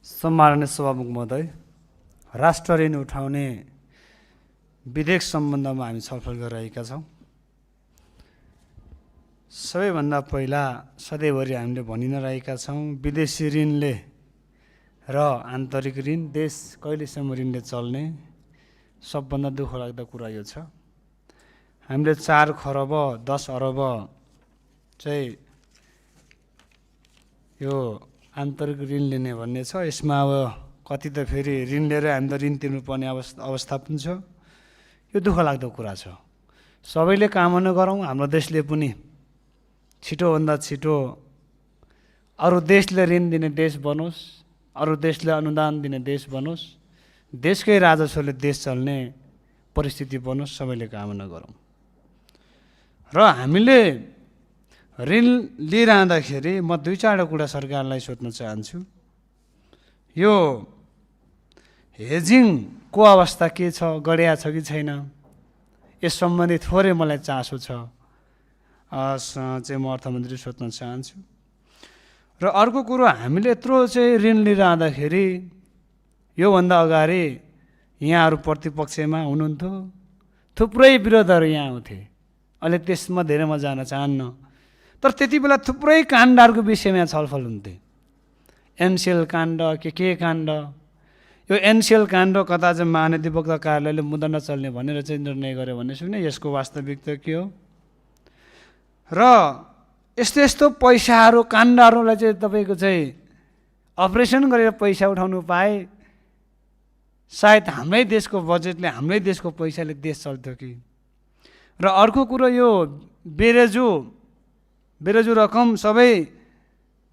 सम्माननीय सभामुख महोदय, राष्ट्र ऋण उठाउने विधेयक सम्बन्धमा हामी छलफल गरिरहेका छौँ। सबैभन्दा पहिला सधैँभरि हामीले भनि नै रहेका छौँ, विदेशी ऋणले र आन्तरिक ऋण देश कहिलेसम्म ऋणले चल्ने, सबभन्दा दुःख लाग्दो कुरा यो छ। हामीले 4 खरब 10 अरब चाहिँ यो आन्तरिक ऋण लिने भन्ने छ। यसमा अब कति त फेरि ऋण लिएर हामी त ऋण तिर्नुपर्ने अवस्था पनि छ। यो दुःख लाग्दो कुरा छ। सबैले कामना गरौँ हाम्रो देशले पनि छिटोभन्दा छिटो अरू देशले ऋण दिने देश बनोस्, अरू देशले अनुदान दिने देश बनोस्, देशकै राजस्वले देश चल्ने परिस्थिति बनोस्, सबैले कामना गरौँ। र हामीले ऋण लिइरहँदाखेरि म 2-4 कुरा सरकारलाई सोध्न चाहन्छु। यो हेजिङको अवस्था के छ, गडिया छ कि छैन, यस सम्बन्धी थोरै मलाई चासो छ चाहिँ म अर्थमन्त्री सोध्न चाहन्छु। र अर्को कुरो, हामीले यत्रो चाहिँ ऋण लिइरहँदाखेरि योभन्दा अगाडि यहाँहरू प्रतिपक्षमा हुनुहुन्थ्यो, थुप्रै विरोधहरू यहाँ आउँथे। अहिले त्यसमा धेरै म जान चाहन्न, तर त्यति बेला थुप्रै काण्डहरूको विषयमा छलफल हुन्थे। एनसिएल काण्ड, के काण्ड, यो एनसिएल काण्ड कता चाहिँ महाधिवक्ता कार्यालयले मुद्दा नचल्ने भनेर चाहिँ निर्णय गर्यो भन्ने सुने। यसको वास्तविकता के हो? र यस्तो यस्तो पैसाहरू काण्डहरूलाई चाहिँ तपाईँको चाहिँ अपरेसन गरेर पैसा उठाउनु पाए सायद हाम्रै देशको बजेटले, हाम्रै देशको पैसाले देश चल्थ्यो कि। र अर्को कुरो, यो बेरेजु रकम सबै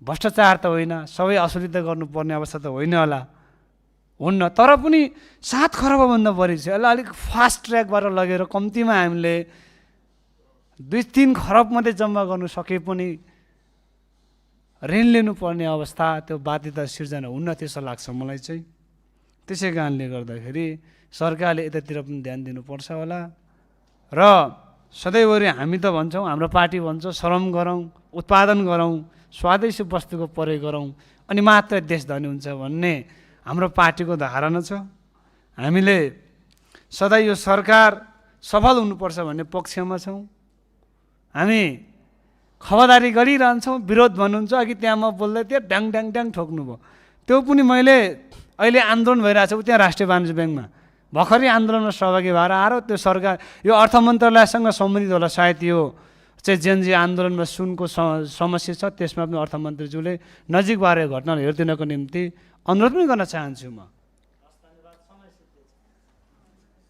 भ्रष्टाचार त होइन, सबै असुली त गर्नुपर्ने अवस्था त होइन होला, हुन्न, तर पनि 7 खरबभन्दा बढी छ। यसलाई अलिक फास्ट ट्र्याकबाट लगेर कम्तीमा हामीले 2-3 खरब मात्रै जम्मा गर्नु सके पनि ऋण लिनुपर्ने अवस्था, त्यो बाध्यता सिर्जना हुन्न त्यसो लाग्छ मलाई चाहिँ। त्यसै कारणले गर्दाखेरि सरकारले यतातिर पनि ध्यान दिनुपर्छ होला। र सधैँभरि हामी त भन्छौँ, हाम्रो पार्टी भन्छ श्रम गरौँ, उत्पादन गरौँ, स्वादेशी वस्तुको प्रयोग गरौँ, अनि मात्र देश धनी हुन्छ भन्ने हाम्रो पार्टीको धारणा छ। हामीले सधैँ यो सरकार सफल हुनुपर्छ भन्ने पक्षमा छौँ। हामी खबरदारी गरिरहन्छौँ। विरोध भन्नुहुन्छ, अघि त्यहाँ म बोल्दै थिएँ, ड्याङ ड्याङ ड्याङ ठोक्नु भयो। त्यो पनि मैले अहिले आन्दोलन भइरहेको छ त्यहाँ राष्ट्रिय वाणिज्य ब्याङ्कमा भर्खरै आन्दोलनमा सहभागी भएर आएर त्यो सरकार यो अर्थ मन्त्रालयसँग सम्बन्धित होला सायद। यो चाहिँ जेनजी आन्दोलनमा सुनको समस्या छ, त्यसमा पनि अर्थमन्त्रीज्यूले नजिकबारे घटनाहरू हेरिदिनको निम्ति अनुरोध पनि गर्न चाहन्छु म।